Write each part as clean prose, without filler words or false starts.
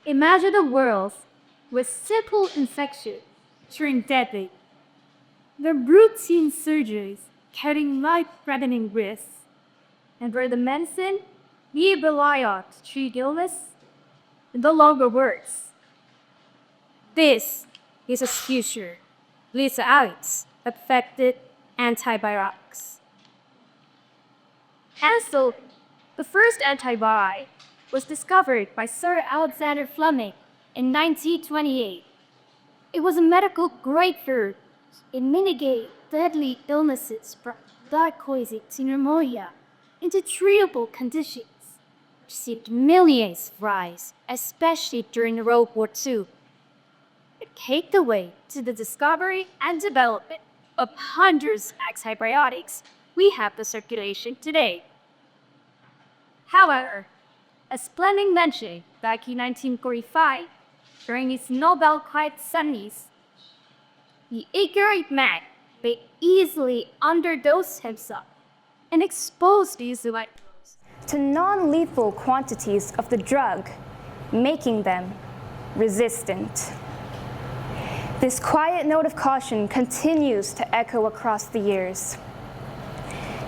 Imagine a world where simple infection turned deadly. The routine surgeries carrying life-threatening risks, and where the medicine we rely on to treat illness no longer works. This is a future without affected antibiotics. And so, the first antibiotic was discovered by Sir Alexander Fleming in 1928. It was a medical breakthrough in mitigating deadly illnesses from dichoic to pneumonia into treatable conditions. Received millions of rise, especially during World War II. It paved the way to the discovery and development of hundreds of antibiotics we have in circulation today. However, as Fleming mentioned back in 1945, during his Nobel Prize studies, the ignorant man may easily underdose himself and expose these microbes to non-lethal quantities of the drug, making them resistant. This quiet note of caution continues to echo across the years.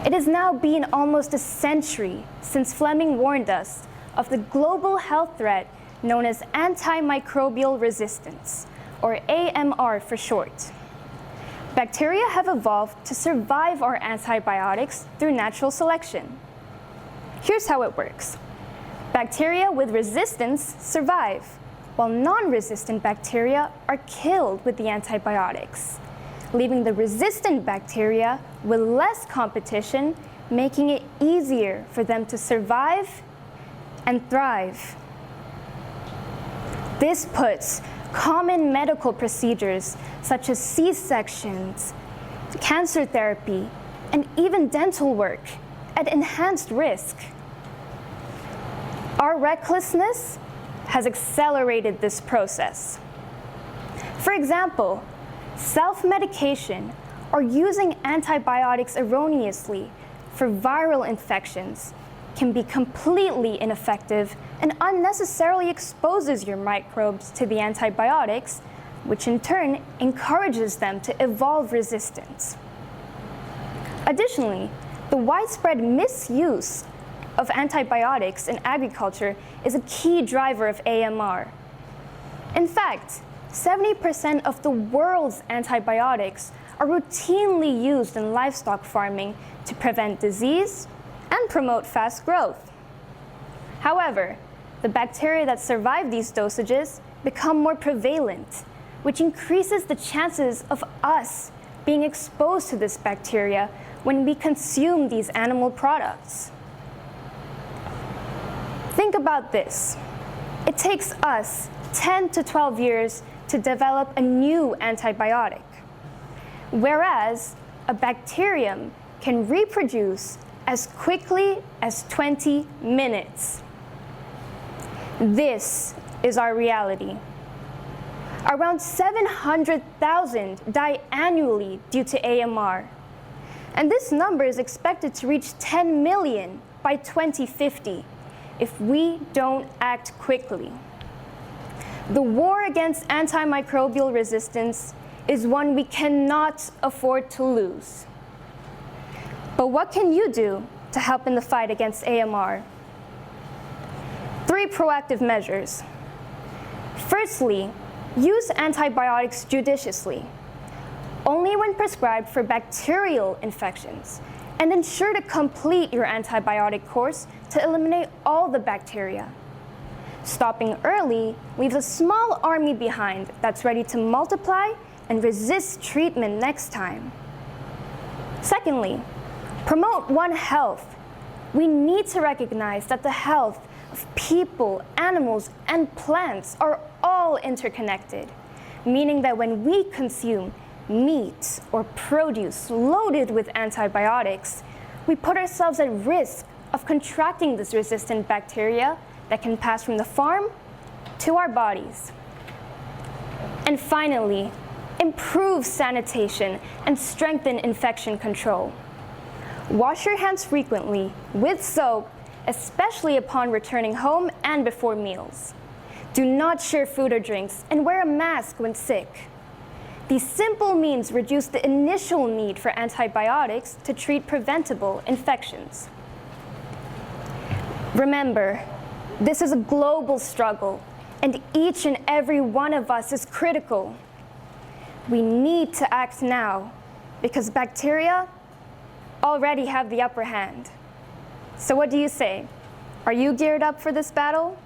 It has now been almost a century since Fleming warned us of the global health threat known as antimicrobial resistance, or AMR for short. Bacteria have evolved to survive our antibiotics through natural selection. Here's how it works. Bacteria with resistance survive, while non-resistant bacteria are killed with the antibiotics, leaving the resistant bacteria with less competition, making it easier for them to survive and thrive. This puts common medical procedures such as C-sections, cancer therapy, and even dental work at enhanced risk. Our recklessness has accelerated this process. For example, self-medication or using antibiotics erroneously for viral infections can be completely ineffective and unnecessarily exposes your microbes to the antibiotics, which in turn encourages them to evolve resistance. Additionally, the widespread misuse of antibiotics in agriculture is a key driver of AMR. In fact, 70% of the world's antibiotics are routinely used in livestock farming to prevent disease and promote fast growth. However, the bacteria that survive these dosages become more prevalent, which increases the chances of us being exposed to this bacteria when we consume these animal products. Think about this. It takes us 10 to 12 years to develop a new antibiotic, whereas a bacterium can reproduce as quickly as 20 minutes. This is our reality. Around 700,000 die annually due to AMR, and this number is expected to reach 10 million by 2050 if we don't act quickly. The war against antimicrobial resistance is one we cannot afford to lose. But what can you do to help in the fight against AMR? 3 proactive measures. Firstly, use antibiotics judiciously, only when prescribed for bacterial infections, and ensure to complete your antibiotic course to eliminate all the bacteria. Stopping early leaves a small army behind that's ready to multiply and resist treatment next time. Secondly, promote One Health. We need to recognize that the health of people, animals, and plants are all interconnected, meaning that when we consume meat or produce loaded with antibiotics, we put ourselves at risk of contracting this resistant bacteria that can pass from the farm to our bodies. And finally, improve sanitation and strengthen infection control. Wash your hands frequently with soap, especially upon returning home and before meals. Do not share food or drinks, and wear a mask when sick. These simple means reduce the initial need for antibiotics to treat preventable infections. Remember, this is a global struggle, and each and every one of us is critical. We need to act now, because bacteria already have the upper hand. So what do you say? Are you geared up for this battle?